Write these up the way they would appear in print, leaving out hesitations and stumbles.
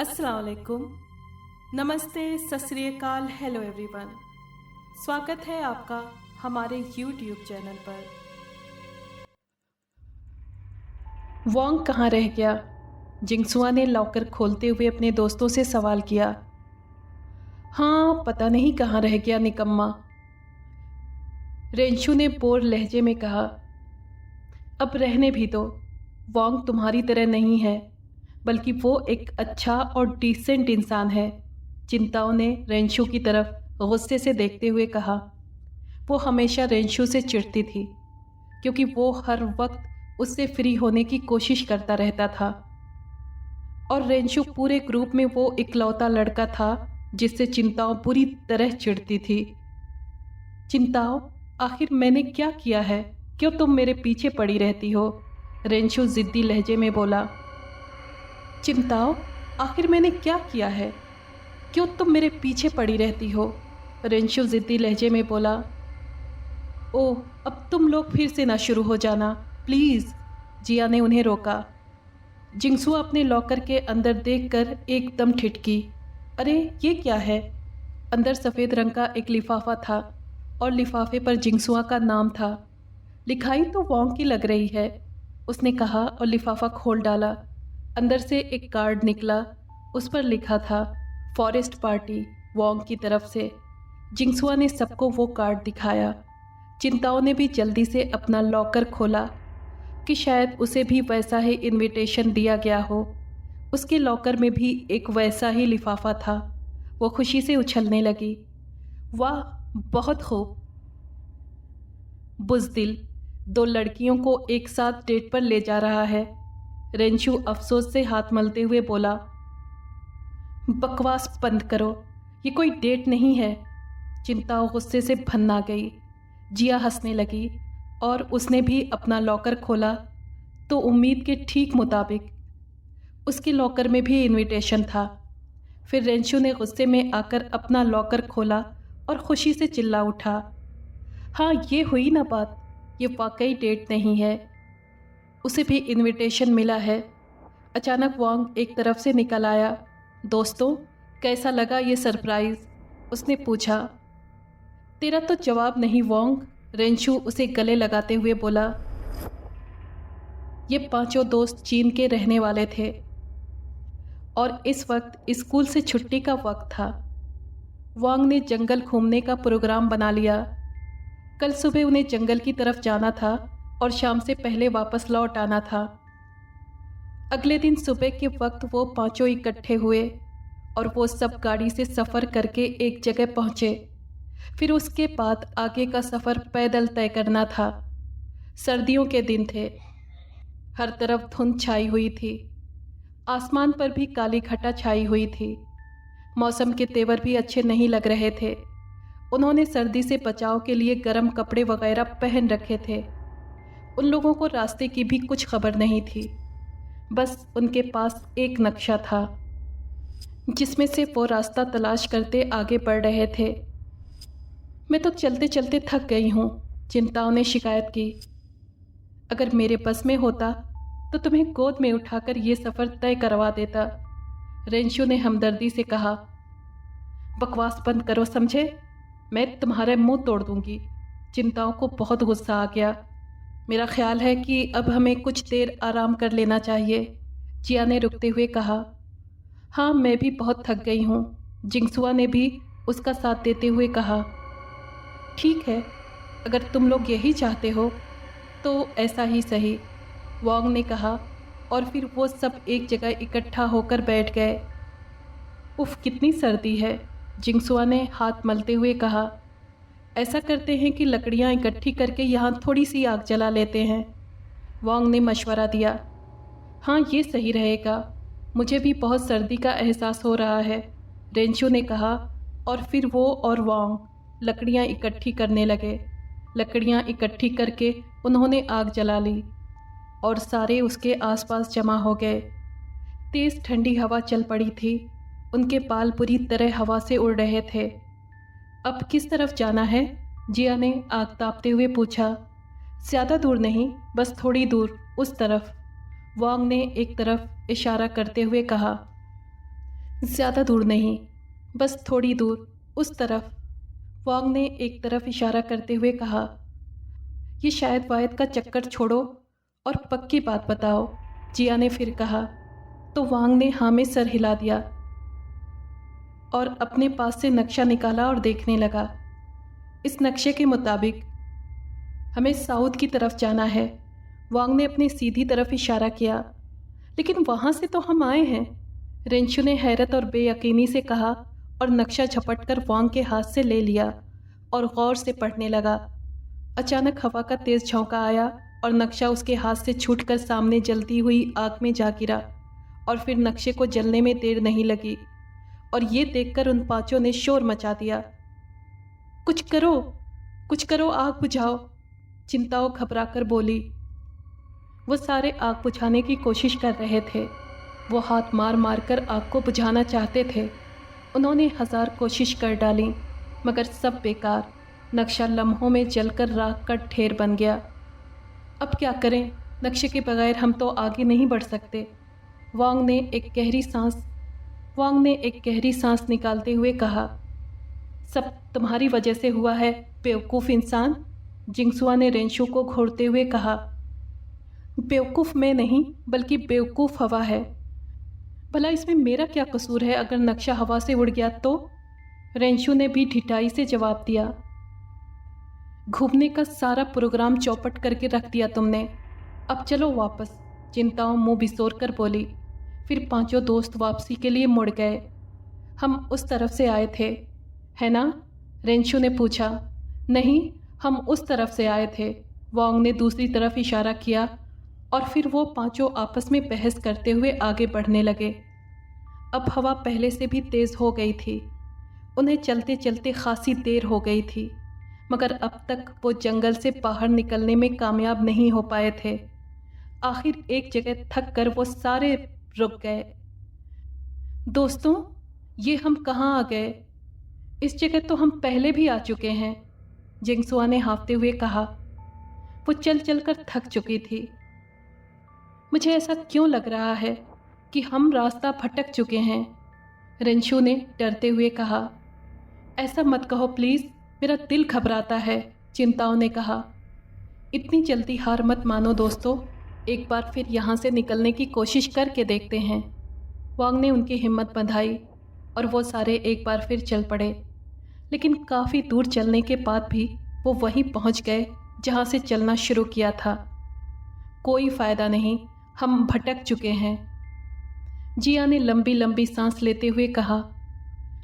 अस्सलाम वालेकुम, नमस्ते, सत श्री अकाल, हेलो एवरीवन। स्वागत है आपका हमारे YouTube चैनल पर। वोंग कहाँ रह गया? जिंगसुआ ने लॉकर खोलते हुए अपने दोस्तों से सवाल किया। हाँ, पता नहीं कहाँ रह गया निकम्मा, रेंशु ने बोर लहजे में कहा। अब रहने भी दो, वोंग तुम्हारी तरह नहीं है, बल्कि वो एक अच्छा और डिसेंट इंसान है। चिंताओं ने रेंशु की तरफ गुस्से से देखते हुए कहा। वो हमेशा रेंशु से चिढ़ती थी क्योंकि वो हर वक्त उससे फ्री होने की कोशिश करता रहता था और रेंशु पूरे ग्रुप में वो इकलौता लड़का था जिससे चिंताओं पूरी तरह चिढ़ती थी। चिंताओं, आखिर मैंने क्या किया है? क्यों तुम मेरे पीछे पड़ी रहती हो? रेंशु जिद्दी लहजे में बोला। चिंताओं, आखिर मैंने क्या किया है? क्यों तुम मेरे पीछे पड़ी रहती हो? रेंशु जिद्दी लहजे में बोला। ओह, अब तुम लोग फिर से ना शुरू हो जाना प्लीज़, जिया ने उन्हें रोका। जिंगसुआ अपने लॉकर के अंदर देखकर एकदम ठिठकी। अरे ये क्या है? अंदर सफ़ेद रंग का एक लिफाफा था और लिफाफे पर जिंगसुआ का नाम था। लिखाई तो वोंग की लग रही है, उसने कहा और लिफाफा खोल डाला। अंदर से एक कार्ड निकला, उस पर लिखा था फॉरेस्ट पार्टी, वोंग की तरफ से। जिंगसुआ ने सबको वो कार्ड दिखाया। चिंताओं ने भी जल्दी से अपना लॉकर खोला कि शायद उसे भी वैसा ही इनविटेशन दिया गया हो। उसके लॉकर में भी एक वैसा ही लिफाफा था। वो खुशी से उछलने लगी। वाह, बहुत खूब। बुज़दिल, दो लड़कियों को एक साथ डेट पर ले जा रहा है, रेंशु अफसोस से हाथ मलते हुए बोला। बकवास बंद करो, ये कोई डेट नहीं है। चिंताओं गुस्से से भन्ना गई। जिया हंसने लगी और उसने भी अपना लॉकर खोला तो उम्मीद के ठीक मुताबिक उसके लॉकर में भी इनविटेशन था। फिर रेंशु ने गुस्से में आकर अपना लॉकर खोला और खुशी से चिल्ला उठा। हाँ, ये हुई ना बात, ये वाकई डेट नहीं है, उसे भी इनविटेशन मिला है। अचानक वोंग एक तरफ से निकल आया। दोस्तों, कैसा लगा ये सरप्राइज़? उसने पूछा। तेरा तो जवाब नहीं वोंग, रेंशु उसे गले लगाते हुए बोला। ये पांचों दोस्त चीन के रहने वाले थे और इस वक्त स्कूल से छुट्टी का वक्त था। वोंग ने जंगल घूमने का प्रोग्राम बना लिया। कल सुबह उन्हें जंगल की तरफ जाना था और शाम से पहले वापस लौट आना था। अगले दिन सुबह के वक्त वो पांचों इकट्ठे हुए और वो सब गाड़ी से सफ़र करके एक जगह पहुँचे। फिर उसके बाद आगे का सफ़र पैदल तय करना था। सर्दियों के दिन थे, हर तरफ धुंध छाई हुई थी, आसमान पर भी काली घटा छाई हुई थी। मौसम के तेवर भी अच्छे नहीं लग रहे थे। उन्होंने सर्दी से बचाव के लिए गर्म कपड़े वगैरह पहन रखे थे। उन लोगों को रास्ते की भी कुछ खबर नहीं थी, बस उनके पास एक नक्शा था जिसमें से वो रास्ता तलाश करते आगे बढ़ रहे थे। मैं तो चलते चलते थक गई हूँ, चिंताओं ने शिकायत की। अगर मेरे बस में होता तो तुम्हें गोद में उठाकर ये सफ़र तय करवा देता, रेंशु ने हमदर्दी से कहा। बकवास बंद करो, समझे? मैं तुम्हारा मुंह तोड़ दूंगी। चिंताओं को बहुत गुस्सा आ गया। मेरा ख्याल है कि अब हमें कुछ देर आराम कर लेना चाहिए, जिया ने रुकते हुए कहा। हाँ, मैं भी बहुत थक गई हूँ, जिंगसुआ ने भी उसका साथ देते हुए कहा। ठीक है, अगर तुम लोग यही चाहते हो तो ऐसा ही सही, वोंग ने कहा और फिर वो सब एक जगह इकट्ठा होकर बैठ गए। उफ, कितनी सर्दी है, जिंगसुआ ने हाथ मलते हुए कहा। ऐसा करते हैं कि लकड़ियाँ इकट्ठी करके यहाँ थोड़ी सी आग जला लेते हैं, वोंग ने मशवरा दिया। हाँ, ये सही रहेगा, मुझे भी बहुत सर्दी का एहसास हो रहा है, रेंशु ने कहा और फिर वो और वोंग लकड़ियाँ इकट्ठी करने लगे। लकड़ियाँ इकट्ठी करके उन्होंने आग जला ली और सारे उसके आसपास जमा हो गए। तेज़ ठंडी हवा चल पड़ी थी, उनके बाल पूरी तरह हवा से उड़ रहे थे। अब किस तरफ जाना है? जिया ने आग तापते हुए पूछा। ज़्यादा दूर नहीं, बस थोड़ी दूर, उस तरफ, वोंग ने एक तरफ इशारा करते हुए कहा। ज़्यादा दूर नहीं, बस थोड़ी दूर, उस तरफ। वांग ने एक तरफ इशारा करते हुए कहा। ये शायद वायद का चक्कर छोड़ो और पक्की बात बताओ, जिया ने फिर कहा। तो वांग ने हाँ में सर हिला दिया और अपने पास से नक्शा निकाला और देखने लगा। इस नक्शे के मुताबिक हमें साउथ की तरफ जाना है। वांग ने अपनी सीधी तरफ इशारा किया। लेकिन वहाँ से तो हम आए हैं, रेंशु ने हैरत और बेयकीनी से कहा और नक्शा झपटकर वांग के हाथ से ले लिया और गौर से पढ़ने लगा। अचानक हवा का तेज झोंका आया और नक्शा उसके हाथ से छूटकर सामने जलती हुई आग में जा गिरा और फिर नक्शे को जलने में देर नहीं लगी और ये देखकर उन पांचों ने शोर मचा दिया। कुछ करो, आग बुझाओ, चिंताओं घबराकर बोली। वो सारे आग बुझाने की कोशिश कर रहे थे। वो हाथ मार मार कर आग को बुझाना चाहते थे। उन्होंने 1000 कोशिश कर डाली, मगर सब बेकार। नक्शा लम्हों में जलकर राख का ढेर बन गया। अब क्या करें? नक्शे के बगैर हम तो आगे नहीं बढ़ सकते। वांग ने एक गहरी सांस निकालते हुए कहा। सब तुम्हारी वजह से हुआ है, बेवकूफ़ इंसान, जिंगसुआ ने रेंशु को घूरते हुए कहा। बेवकूफ़ मैं नहीं, बल्कि बेवकूफ़ हवा है। भला इसमें मेरा क्या कसूर है अगर नक्शा हवा से उड़ गया तो? रेंशु ने भी ढिठाई से जवाब दिया। घूमने का सारा प्रोग्राम चौपट करके रख दिया तुमने। अब चलो वापस, चिंताओं मुंह बिसोर कर बोली। फिर पांचों दोस्त वापसी के लिए मुड़ गए। हम उस तरफ से आए थे, है ना? रेंशु ने पूछा। नहीं, हम उस तरफ से आए थे, वांग ने दूसरी तरफ इशारा किया और फिर वो पांचों आपस में बहस करते हुए आगे बढ़ने लगे। अब हवा पहले से भी तेज़ हो गई थी। उन्हें चलते चलते खासी देर हो गई थी, मगर अब तक वो जंगल से बाहर निकलने में कामयाब नहीं हो पाए थे। आखिर एक जगह थक कर वो सारे रुक गए। दोस्तों, ये हम कहाँ आ गए? इस जगह तो हम पहले भी आ चुके हैं, जिंगसुआ ने हाँफते हुए कहा। वो चल चल कर थक चुकी थी। मुझे ऐसा क्यों लग रहा है कि हम रास्ता भटक चुके हैं, रेंशु ने डरते हुए कहा। ऐसा मत कहो प्लीज़, मेरा दिल घबराता है, चिंताओं ने कहा। इतनी जल्दी हार मत मानो दोस्तों, एक बार फिर यहाँ से निकलने की कोशिश करके देखते हैं। वांग ने उनकी हिम्मत बंधाई और वो सारे एक बार फिर चल पड़े। लेकिन काफ़ी दूर चलने के बाद भी वो वहीं पहुँच गए जहाँ से चलना शुरू किया था। कोई फ़ायदा नहीं, हम भटक चुके हैं, जिया ने लंबी लंबी सांस लेते हुए कहा।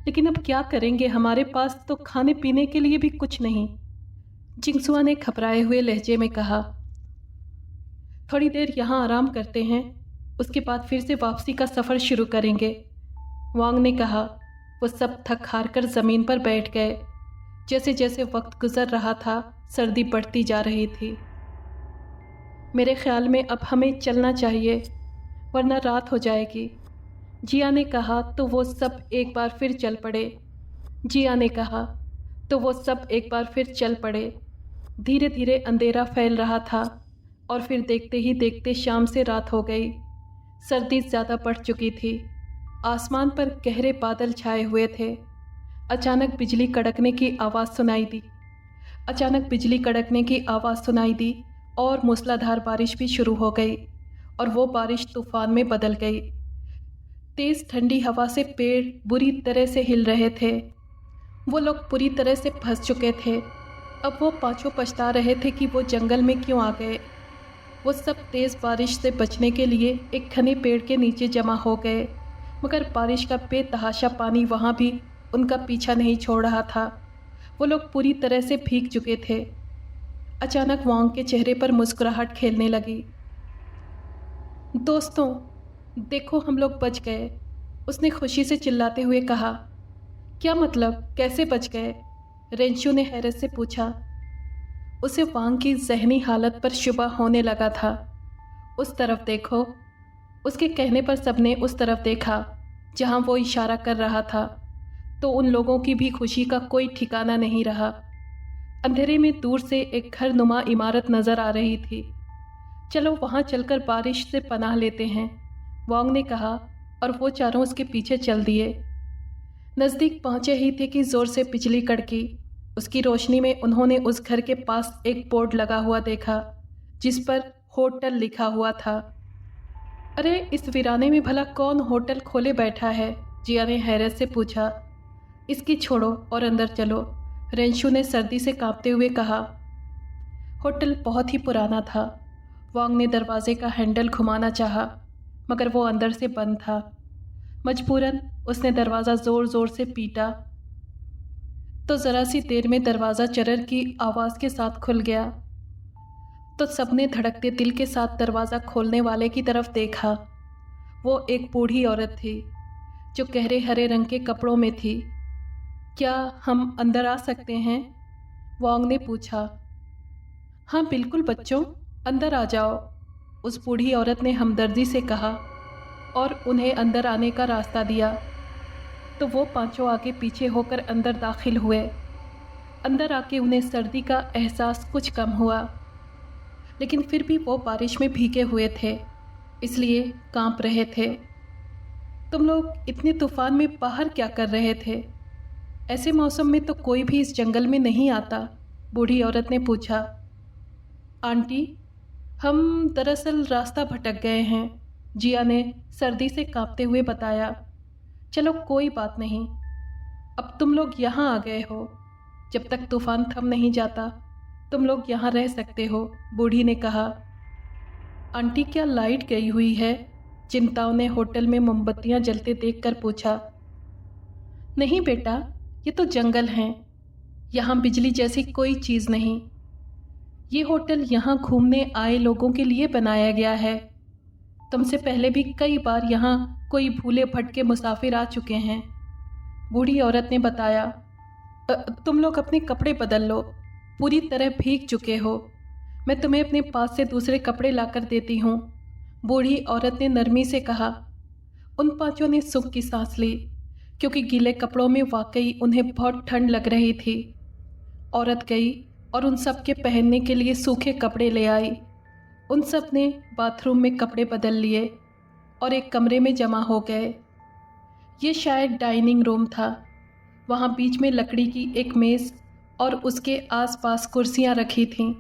लेकिन अब क्या करेंगे? हमारे पास तो खाने पीने के लिए भी कुछ नहीं, जिंगसुआ ने घबराए हुए लहजे में कहा। थोड़ी देर यहाँ आराम करते हैं, उसके बाद फिर से वापसी का सफ़र शुरू करेंगे, वांग ने कहा। वो सब थक हार कर ज़मीन पर बैठ गए। जैसे जैसे वक्त गुजर रहा था, सर्दी बढ़ती जा रही थी। मेरे ख्याल में अब हमें चलना चाहिए, वरना रात हो जाएगी, जिया ने कहा। तो वो सब एक बार फिर चल पड़े। धीरे धीरे अंधेरा फैल रहा था और फिर देखते ही देखते शाम से रात हो गई। सर्दी ज़्यादा बढ़ चुकी थी। आसमान पर गहरे बादल छाए हुए थे। अचानक बिजली कड़कने की आवाज़ सुनाई दी और मूसलाधार बारिश भी शुरू हो गई और वो बारिश तूफान में बदल गई। तेज़ ठंडी हवा से पेड़ बुरी तरह से हिल रहे थे। वो लोग पूरी तरह से फंस चुके थे। अब वो पांचों पछता रहे थे कि वो जंगल में क्यों आ गए। वो सब तेज़ बारिश से बचने के लिए एक घने पेड़ के नीचे जमा हो गए, मगर बारिश का बेतहाशा पानी वहाँ भी उनका पीछा नहीं छोड़ रहा था। वो लोग पूरी तरह से भीग चुके थे। अचानक वांग के चेहरे पर मुस्कुराहट खेलने लगी। दोस्तों, देखो हम लोग बच गए, उसने खुशी से चिल्लाते हुए कहा। क्या मतलब, कैसे बच गए? रेंशु ने हैरत से पूछा। उसे वांग की जहनी हालत पर शुबा होने लगा था। उस तरफ देखो, उसके कहने पर सबने उस तरफ देखा जहां वो इशारा कर रहा था। तो उन लोगों की भी खुशी का कोई ठिकाना नहीं रहा। अंधेरे में दूर से एक घर नुमा इमारत नज़र आ रही थी। चलो वहाँ चलकर बारिश से पनाह लेते हैं, वांग ने कहा और वो चारों उसके पीछे चल दिए। नज़दीक पहुँचे ही थे कि ज़ोर से बिजली कड़की। उसकी रोशनी में उन्होंने उस घर के पास एक बोर्ड लगा हुआ देखा जिस पर होटल लिखा हुआ था। अरे, इस वीराने में भला कौन होटल खोले बैठा है? जिया ने हैरत से पूछा। इसकी छोड़ो और अंदर चलो, रेंशु ने सर्दी से कांपते हुए कहा। होटल बहुत ही पुराना था। वांग ने दरवाजे का हैंडल घुमाना चाहा, मगर वो अंदर से बंद था। मजबूरन उसने दरवाज़ा ज़ोर ज़ोर से पीटा तो ज़रा सी देर में दरवाज़ा चरर की आवाज़ के साथ खुल गया। तो सबने धड़कते दिल के साथ दरवाज़ा खोलने वाले की तरफ देखा। वो एक बूढ़ी औरत थी जो गहरे हरे रंग के कपड़ों में थी। क्या हम अंदर आ सकते हैं? वांग ने पूछा। हाँ बिल्कुल बच्चों, अंदर आ जाओ, उस बूढ़ी औरत ने हमदर्दी से कहा और उन्हें अंदर आने का रास्ता दिया। तो वो पांचों आगे पीछे होकर अंदर दाखिल हुए। अंदर आके उन्हें सर्दी का एहसास कुछ कम हुआ, लेकिन फिर भी वो बारिश में भीगे हुए थे, इसलिए कांप रहे थे। तुम लोग इतने तूफान में बाहर क्या कर रहे थे? ऐसे मौसम में तो कोई भी इस जंगल में नहीं आता, बूढ़ी औरत ने पूछा। आंटी, हम दरअसल रास्ता भटक गए हैं, जिया ने सर्दी से कांपते हुए बताया। चलो कोई बात नहीं, अब तुम लोग यहाँ आ गए हो, जब तक तूफान थम नहीं जाता तुम लोग यहाँ रह सकते हो, बूढ़ी ने कहा। आंटी, क्या लाइट गई हुई है? चिंताओं ने होटल में मोमबत्तियाँ जलते देखकर पूछा। नहीं बेटा, ये तो जंगल हैं, यहाँ बिजली जैसी कोई चीज़ नहीं। ये होटल यहाँ घूमने आए लोगों के लिए बनाया गया है। तुमसे पहले भी कई बार यहाँ कोई भूले भटके मुसाफिर आ चुके हैं, बूढ़ी औरत ने बताया। तुम लोग अपने कपड़े बदल लो, पूरी तरह भीग चुके हो। मैं तुम्हें अपने पास से दूसरे कपड़े लाकर देती हूँ, बूढ़ी औरत ने नरमी से कहा। उन पांचों ने सुख की सांस ली, क्योंकि गीले कपड़ों में वाकई उन्हें बहुत ठंड लग रही थी। औरत गई और उन सब के पहनने के लिए सूखे कपड़े ले आई। उन सब ने बाथरूम में कपड़े बदल लिए और एक कमरे में जमा हो गए। ये शायद डाइनिंग रूम था। वहाँ बीच में लकड़ी की एक मेज़ और उसके आसपास कुर्सियाँ रखी थीं।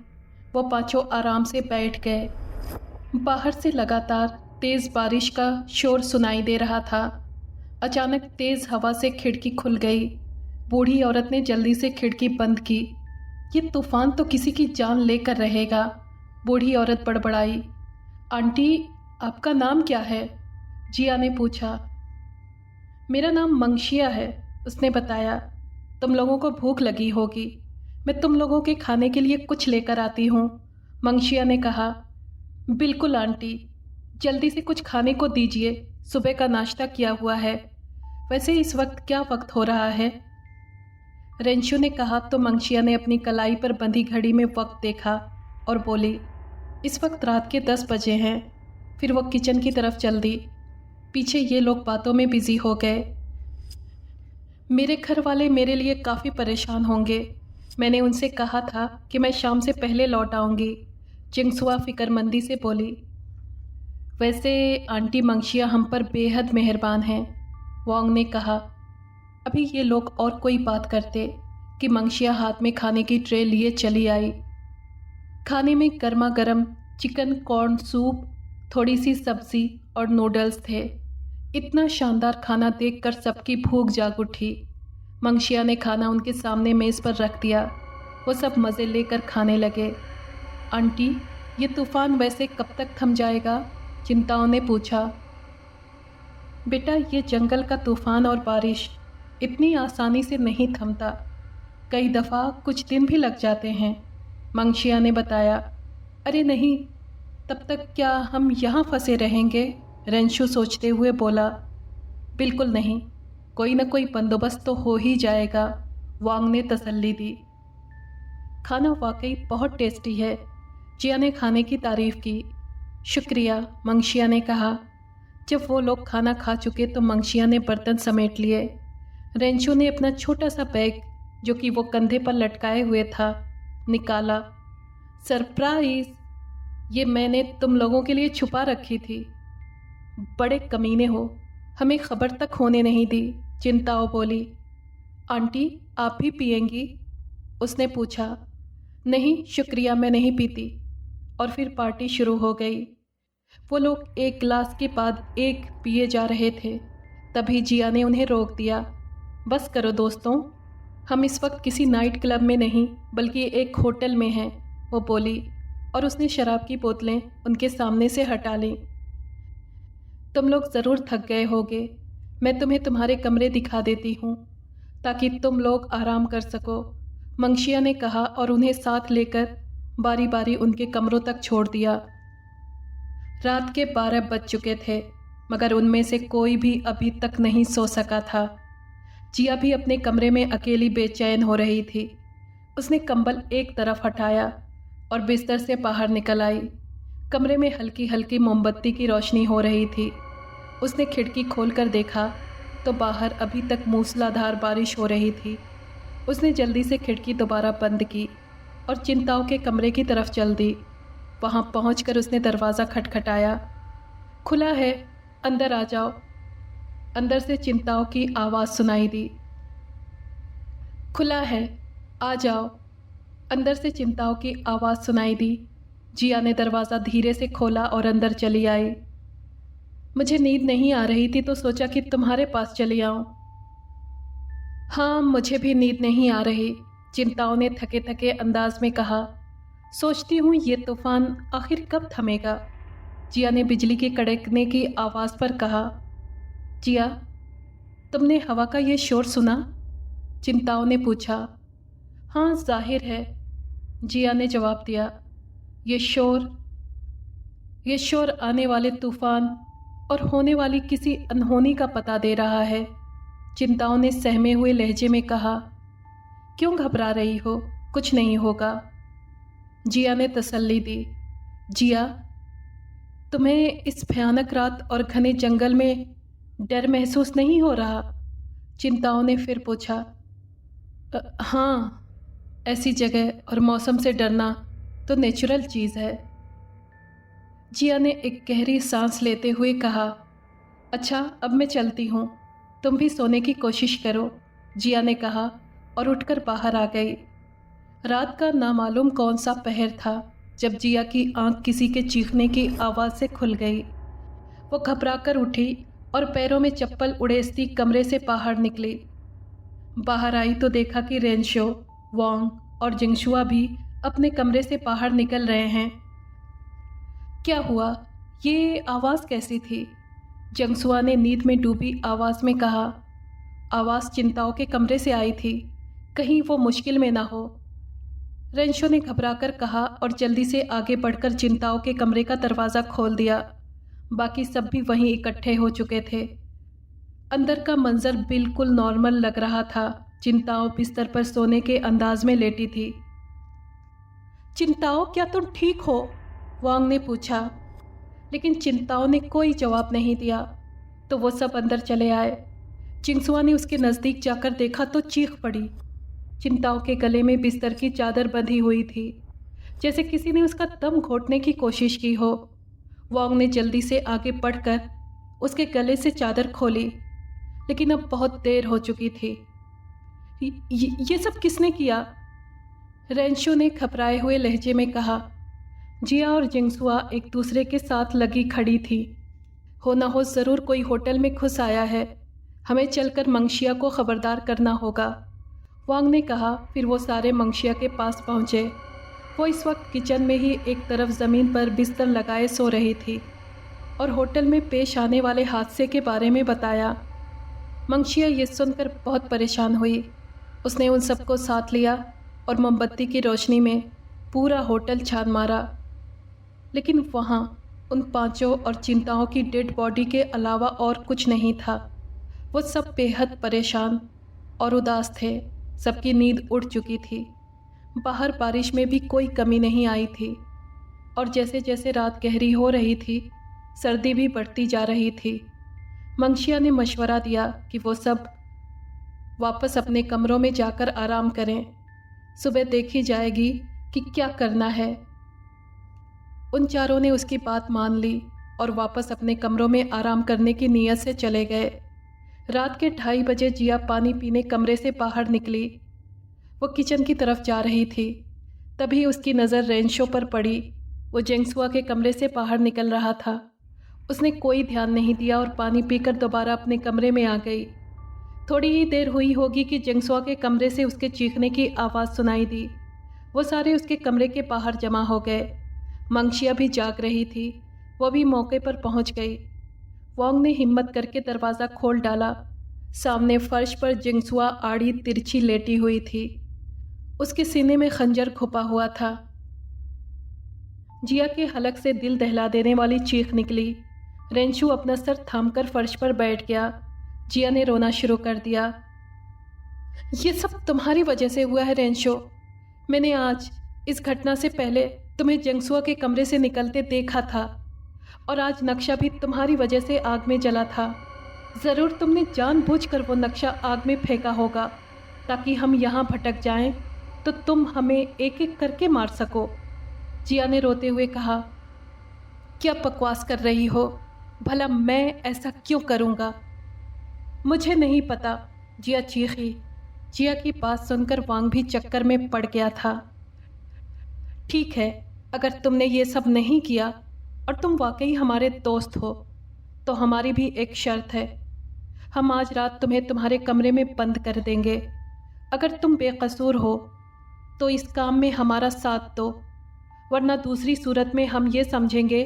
वो पांचों आराम से बैठ गए। बाहर से लगातार तेज़ बारिश का शोर सुनाई दे रहा था। अचानक तेज़ हवा से खिड़की खुल गई। बूढ़ी औरत ने जल्दी से खिड़की बंद की। ये तूफ़ान तो किसी की जान लेकर रहेगा, बूढ़ी औरत बड़बड़ाई। आंटी, आपका नाम क्या है? जिया ने पूछा। मेरा नाम मंगशिया है, उसने बताया। तुम लोगों को भूख लगी होगी, मैं तुम लोगों के खाने के लिए कुछ लेकर आती हूँ, मंगशिया ने कहा। बिल्कुल आंटी, जल्दी से कुछ खाने को दीजिए, सुबह का नाश्ता किया हुआ है। वैसे इस वक्त क्या वक्त हो रहा है? रेंशु ने कहा तो मंगशिया ने अपनी कलाई पर बंधी घड़ी में वक्त देखा और बोली, इस वक्त रात के 10 बजे हैं। फिर वो किचन की तरफ चल दी। पीछे ये लोग बातों में बिजी हो गए। मेरे घर वाले मेरे लिए काफ़ी परेशान होंगे। मैंने उनसे कहा था कि मैं शाम से पहले लौट आऊँगी, चिंगसुआ फिक्रमंदी से बोली। वैसे आंटी मंगशिया हम पर बेहद मेहरबान हैं, वांग ने कहा। अभी ये लोग और कोई बात करते कि मंगशिया हाथ में खाने की ट्रे लिए चली आई। खाने में गर्मा गर्म चिकन कॉर्न सूप, थोड़ी सी सब्जी और नूडल्स थे। इतना शानदार खाना देखकर सबकी भूख जाग उठी। मंगशिया ने खाना उनके सामने मेज़ पर रख दिया। वो सब मज़े लेकर खाने लगे। आंटी, ये तूफ़ान वैसे कब तक थम जाएगा? चिंताओं ने पूछा। बेटा, ये जंगल का तूफ़ान और बारिश इतनी आसानी से नहीं थमता। कई दफ़ा कुछ दिन भी लग जाते हैं, मंगशिया ने बताया। अरे नहीं, तब तक क्या हम यहाँ फंसे रहेंगे? रेंशु सोचते हुए बोला। बिल्कुल नहीं, कोई न कोई बंदोबस्त तो हो ही जाएगा, वांग ने तसल्ली दी। खाना वाकई बहुत टेस्टी है, जिया ने खाने की तारीफ़ की। शुक्रिया, मंगशिया ने कहा। जब वो लोग खाना खा चुके तो मंगशिया ने बर्तन समेट लिए। रेंशु ने अपना छोटा सा बैग, जो कि वो कंधे पर लटकाए हुए था, निकाला। सरप्राइज़, ये मैंने तुम लोगों के लिए छुपा रखी थी। बड़े कमीने हो, हमें खबर तक होने नहीं दी। चिंताओं बोली। आंटी, आप भी पिएंगी? उसने पूछा। नहीं शुक्रिया, मैं नहीं पीती। और फिर पार्टी शुरू हो गई। वो लोग एक गिलास के बाद एक पिए जा रहे थे, तभी जिया ने उन्हें रोक दिया। बस करो दोस्तों, हम इस वक्त किसी नाइट क्लब में नहीं बल्कि एक होटल में हैं, वो बोली, और उसने शराब की बोतलें उनके सामने से हटा लीं। तुम लोग ज़रूर थक गए होगे, मैं तुम्हें तुम्हारे कमरे दिखा देती हूँ ताकि तुम लोग आराम कर सको, मंशिया ने कहा और उन्हें साथ लेकर बारी बारी उनके कमरों तक छोड़ दिया। रात के 12 बज चुके थे, मगर उनमें से कोई भी अभी तक नहीं सो सका था। जिया भी अपने कमरे में अकेली बेचैन हो रही थी। उसने कंबल एक तरफ हटाया और बिस्तर से बाहर निकल आई। कमरे में हल्की हल्की मोमबत्ती की रोशनी हो रही थी। उसने खिड़की खोलकर देखा तो बाहर अभी तक मूसलाधार बारिश हो रही थी। उसने जल्दी से खिड़की दोबारा बंद की और चिंताओं के कमरे की तरफ चल दी। वहाँ पहुंचकर उसने दरवाज़ा खटखटाया। खुला है, अंदर आ जाओ। अंदर से चिंताओं की आवाज़ सुनाई दी। खुला है, आ जाओ। अंदर से चिंताओं की आवाज़ सुनाई दी। जिया ने दरवाज़ा धीरे से खोला और अंदर चली आई। मुझे नींद नहीं आ रही थी तो सोचा कि तुम्हारे पास चली आऊं। हाँ, मुझे भी नींद नहीं आ रही, चिंताओं ने थके थके अंदाज में कहा। सोचती हूँ ये तूफान आखिर कब थमेगा। जिया ने बिजली के कड़कने की आवाज़ पर कहा। जिया, तुमने हवा का ये शोर सुना? चिंताओं ने पूछा। हाँ, जाहिर है, जिया ने जवाब दिया। ये शोर आने वाले तूफान और होने वाली किसी अनहोनी का पता दे रहा है, चिंताओं ने सहमे हुए लहजे में कहा। क्यों घबरा रही हो? कुछ नहीं होगा, जिया ने तसल्ली दी। जिया, तुम्हें इस भयानक रात और घने जंगल में डर महसूस नहीं हो रहा? चिंताओं ने फिर पूछा। हाँ, ऐसी जगह और मौसम से डरना तो नेचुरल चीज़ है, जिया ने एक गहरी सांस लेते हुए कहा। अच्छा, अब मैं चलती हूँ, तुम भी सोने की कोशिश करो, जिया ने कहा और उठकर बाहर आ गई। रात का नामालूम कौन सा पहर था जब जिया की आंख किसी के चीखने की आवाज़ से खुल गई। वो घबराकर उठी और पैरों में चप्पल उड़ेसती कमरे से बाहर निकली। बाहर आई तो देखा कि रेंशो, वांग और जिंगशुआ भी अपने कमरे से बाहर निकल रहे हैं। क्या हुआ? ये आवाज़ कैसी थी? जिंगशुआ ने नींद में डूबी आवाज़ में कहा। आवाज़ चिंताओं के कमरे से आई थी, कहीं वो मुश्किल में ना हो। रेंशो ने घबराकर कहा और जल्दी से आगे बढ़कर चिंताओं के कमरे का दरवाज़ा खोल दिया। बाकी सब भी वहीं इकट्ठे हो चुके थे। अंदर का मंजर बिल्कुल नॉर्मल लग रहा था। चिंताओं बिस्तर पर सोने के अंदाज में लेटी थी। चिंताओं, क्या तुम ठीक हो? वांग ने पूछा, लेकिन चिंताओं ने कोई जवाब नहीं दिया। तो वो सब अंदर चले आए। जिंगसुआ ने उसके नज़दीक जाकर देखा तो चीख पड़ी। चिंताओं के गले में बिस्तर की चादर बंधी हुई थी, जैसे किसी ने उसका दम घोटने की कोशिश की हो। वांग ने जल्दी से आगे बढ़कर उसके गले से चादर खोली, लेकिन अब बहुत देर हो चुकी थी। ये सब किसने किया? रेंशो ने घबराए हुए लहजे में कहा। जिया और जिंगसुआ एक दूसरे के साथ लगी खड़ी थी। हो ना हो ज़रूर कोई होटल में घुस आया है, हमें चलकर मंशिया को खबरदार करना होगा, वांग ने कहा। फिर वो सारे मंशिया के पास पहुँचे। वो इस वक्त किचन में ही एक तरफ ज़मीन पर बिस्तर लगाए सो रही थी और होटल में पेश आने वाले हादसे के बारे में बताया। मंशिया ये सुनकर बहुत परेशान हुई। उसने उन सबको साथ लिया और मोमबत्ती की रोशनी में पूरा होटल छान मारा, लेकिन वहाँ उन पांचों और चिंताओं की डेड बॉडी के अलावा और कुछ नहीं था। वो सब बेहद परेशान और उदास थे। सबकी नींद उड़ चुकी थी। बाहर बारिश में भी कोई कमी नहीं आई थी और जैसे जैसे रात गहरी हो रही थी, सर्दी भी बढ़ती जा रही थी। मंशिया ने मशवरा दिया कि वो सब वापस अपने कमरों में जाकर आराम करें। सुबह देखी जाएगी कि क्या करना है। उन चारों ने उसकी बात मान ली और वापस अपने कमरों में आराम करने की नीयत से चले गए। रात के 2:30 बजे जिया पानी पीने कमरे से बाहर निकली। वो किचन की तरफ जा रही थी, तभी उसकी नज़र रेंशो पर पड़ी। वो जेंगसुआ के कमरे से बाहर निकल रहा था। उसने कोई ध्यान नहीं दिया और पानी पीकर दोबारा अपने कमरे में आ गई। थोड़ी ही देर हुई होगी कि जेंगसुआ के कमरे से उसके चीखने की आवाज़ सुनाई दी। वो सारे उसके कमरे के बाहर जमा हो गए। मंगशिया भी जाग रही थी, वो भी मौके पर पहुंच गई। वोंग ने हिम्मत करके दरवाज़ा खोल डाला। सामने फर्श पर जिंगसुआ आड़ी तिरछी लेटी हुई थी। उसके सीने में खंजर खुपा हुआ था। जिया के हलक से दिल दहला देने वाली चीख निकली। रेंशु अपना सर थामकर फर्श पर बैठ गया। जिया ने रोना शुरू कर दिया। ये सब तुम्हारी वजह से हुआ है रेंशो। मैंने आज इस घटना से पहले तुम्हें जिंगसुआ के कमरे से निकलते देखा था और आज नक्शा भी तुम्हारी वजह से आग में जला था। ज़रूर तुमने जानबूझकर वो नक्शा आग में फेंका होगा ताकि हम यहाँ भटक जाएं तो तुम हमें एक एक करके मार सको। जिया ने रोते हुए कहा, क्या बकवास कर रही हो? भला मैं ऐसा क्यों करूँगा? मुझे नहीं पता, जिया चीखी। जिया की बात सुनकर वांग भी चक्कर में पड़ गया था। ठीक है, अगर तुमने ये सब नहीं किया और तुम वाकई हमारे दोस्त हो तो हमारी भी एक शर्त है। हम आज रात तुम्हें तुम्हारे कमरे में बंद कर देंगे। अगर तुम बेकसूर हो तो इस काम में हमारा साथ दो, वरना दूसरी सूरत में हम ये समझेंगे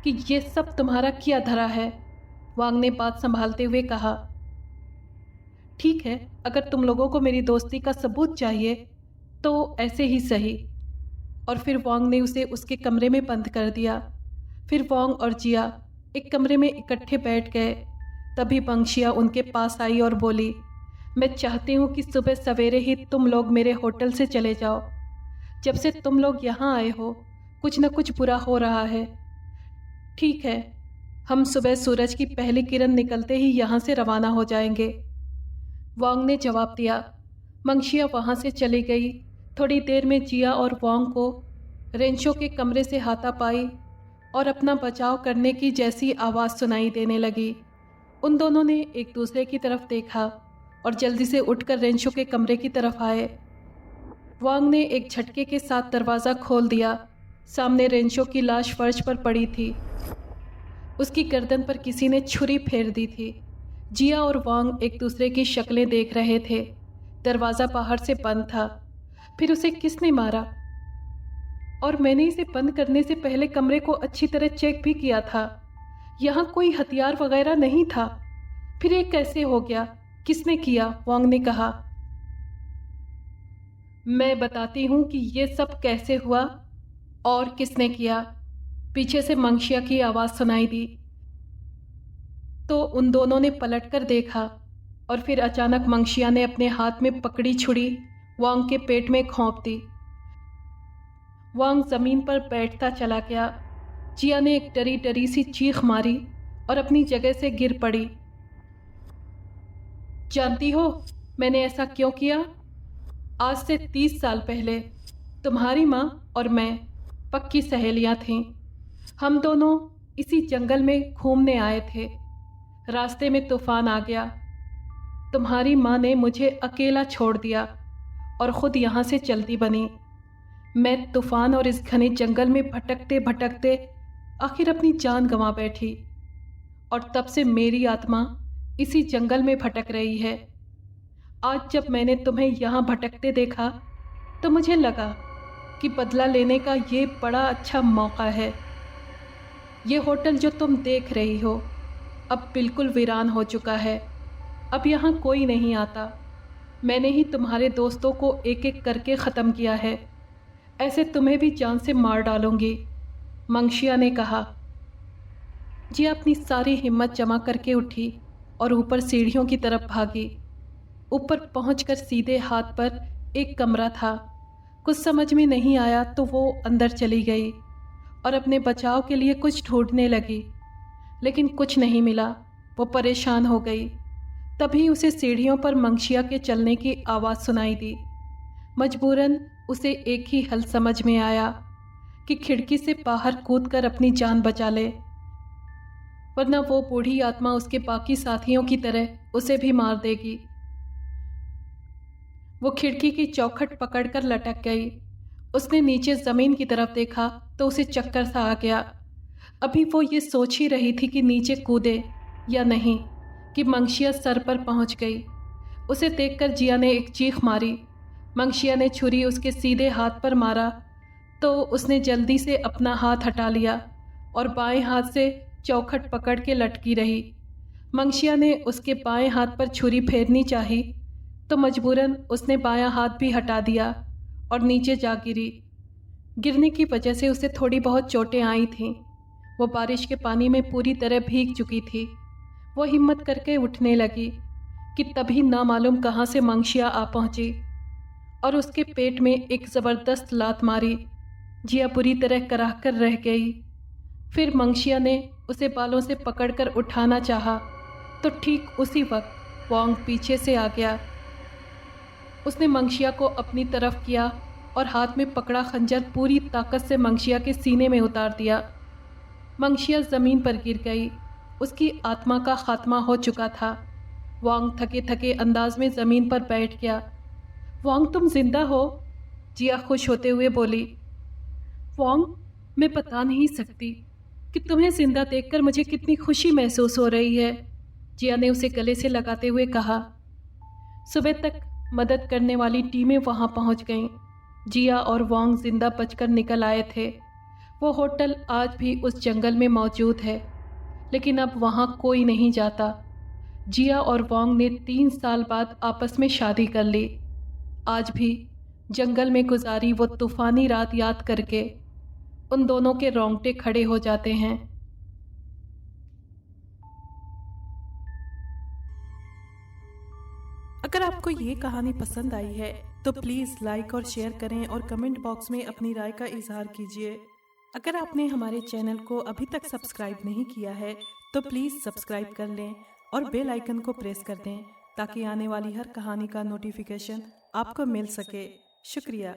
कि ये सब तुम्हारा किया धरा है। वांग ने बात संभालते हुए कहा, ठीक है, अगर तुम लोगों को मेरी दोस्ती का सबूत चाहिए तो ऐसे ही सही। और फिर वांग ने उसे उसके कमरे में बंद कर दिया। फिर वांग और जिया एक कमरे में इकट्ठे बैठ गए। तभी मंगशिया उनके पास आई और बोली, मैं चाहती हूँ कि सुबह सवेरे ही तुम लोग मेरे होटल से चले जाओ। जब से तुम लोग यहाँ आए हो कुछ न कुछ बुरा हो रहा है। ठीक है, हम सुबह सूरज की पहली किरण निकलते ही यहाँ से रवाना हो जाएंगे। वांग ने जवाब दिया। मंगशिया वहाँ से चली गई। थोड़ी देर में जिया और वांग को रेंशो के कमरे से हाथापाई और अपना बचाव करने की जैसी आवाज़ सुनाई देने लगी। उन दोनों ने एक दूसरे की तरफ देखा और जल्दी से उठकर रेंशो के कमरे की तरफ आए। वांग ने एक झटके के साथ दरवाज़ा खोल दिया। सामने रेंशो की लाश फर्श पर पड़ी थी। उसकी गर्दन पर किसी ने छुरी फेर दी थी। जिया और वांग एक दूसरे की शक्लें देख रहे थे। दरवाज़ा बाहर से बंद था। फिर उसे किसने मारा? और मैंने इसे बंद करने से पहले कमरे को अच्छी तरह चेक भी किया था। यहाँ कोई हथियार वगैरह नहीं था। फिर ये कैसे हो गया? किसने किया? वांग ने कहा। मैं बताती हूँ कि ये सब कैसे हुआ और किसने किया। पीछे से मंगशिया की आवाज़ सुनाई दी तो उन दोनों ने पलटकर देखा और फिर अचानक मंगशिया ने अपने हाथ में पकड़ी छुरी वांग के पेट में घोंप दी। वांग ज़मीन पर बैठता चला गया। जिया ने एक डरी डरी सी चीख मारी और अपनी जगह से गिर पड़ी। जानती हो मैंने ऐसा क्यों किया? आज से 30 साल पहले तुम्हारी माँ और मैं पक्की सहेलियाँ थीं। हम दोनों इसी जंगल में घूमने आए थे। रास्ते में तूफान आ गया। तुम्हारी माँ ने मुझे अकेला छोड़ दिया और ख़ुद यहाँ से चलती बनी। मैं तूफान और इस घने जंगल में भटकते भटकते आखिर अपनी जान गंवा बैठी और तब से मेरी आत्मा इसी जंगल में भटक रही है। आज जब मैंने तुम्हें यहाँ भटकते देखा तो मुझे लगा कि बदला लेने का ये बड़ा अच्छा मौका है। ये होटल जो तुम देख रही हो अब बिल्कुल वीरान हो चुका है। अब यहाँ कोई नहीं आता। मैंने ही तुम्हारे दोस्तों को एक एक करके ख़त्म किया है। ऐसे तुम्हें भी जान से मार डालूंगी, मंगशिया ने कहा। जिया अपनी सारी हिम्मत जमा करके उठी और ऊपर सीढ़ियों की तरफ भागी। ऊपर पहुंचकर सीधे हाथ पर एक कमरा था। कुछ समझ में नहीं आया तो वो अंदर चली गई और अपने बचाव के लिए कुछ ढूंढने लगी, लेकिन कुछ नहीं मिला। वो परेशान हो गई। तभी उसे सीढ़ियों पर मंगशिया के चलने की आवाज़ सुनाई दी। मजबूरन उसे एक ही हल समझ में आया कि खिड़की से बाहर कूदकर अपनी जान बचा ले। वरना वो बूढ़ी आत्मा उसके बाकी साथियों की तरह उसे भी मार देगी। वो खिड़की की चौखट पकड़कर लटक गई। उसने नीचे जमीन की तरफ देखा तो उसे चक्कर सा आ गया। अभी वो ये सोच ही रही थी कि नीचे कूदे या नहीं कि मंशिया सर पर पहुंच गई। उसे देखकर जिया ने एक चीख मारी। मंशिया ने छुरी उसके सीधे हाथ पर मारा तो उसने जल्दी से अपना हाथ हटा लिया और बाएं हाथ से चौखट पकड़ के लटकी रही। मंशिया ने उसके बाएं हाथ पर छुरी फेरनी चाही तो मजबूरन उसने बायां हाथ भी हटा दिया और नीचे जा गिरी। गिरने की वजह से उसे थोड़ी बहुत चोटें आई थीं। वो बारिश के पानी में पूरी तरह भीग चुकी थी। वो हिम्मत करके उठने लगी कि तभी ना मालूम कहाँ से मंशिया आ पहुंची और उसके पेट में एक ज़बरदस्त लात मारी। जिया बुरी तरह कराह कर रह गई। फिर मंशिया ने उसे बालों से पकड़कर उठाना चाहा तो ठीक उसी वक्त वोंग पीछे से आ गया। उसने मंशिया को अपनी तरफ किया और हाथ में पकड़ा खंजर पूरी ताकत से मंशिया के सीने में उतार दिया। मंशिया ज़मीन पर गिर गई। उसकी आत्मा का खात्मा हो चुका था। वोंग थके थके अंदाज में ज़मीन पर बैठ गया। वोंग, तुम जिंदा हो? जिया खुश होते हुए बोली। वोंग, मैं बता नहीं सकती कि तुम्हें जिंदा देखकर मुझे कितनी खुशी महसूस हो रही है, जिया ने उसे गले से लगाते हुए कहा। सुबह तक मदद करने वाली टीमें वहां पहुंच गईं। जिया और वोंग जिंदा बचकर निकल आए थे। वो होटल आज भी उस जंगल में मौजूद है, लेकिन अब वहां कोई नहीं जाता। जिया और वोंग ने 3 साल बाद आपस में शादी कर ली। आज भी जंगल में गुजारी वो तूफानी रात याद करके उन दोनों के रोंगटे खड़े हो जाते हैं। अगर आपको ये कहानी पसंद आई है तो प्लीज़ लाइक और शेयर करें और कमेंट बॉक्स में अपनी राय का इजहार कीजिए। अगर आपने हमारे चैनल को अभी तक सब्सक्राइब नहीं किया है तो प्लीज़ सब्सक्राइब कर लें और बेल आइकन को प्रेस कर दें ताकि आने वाली हर कहानी का नोटिफिकेशन आपको मिल सके। शुक्रिया।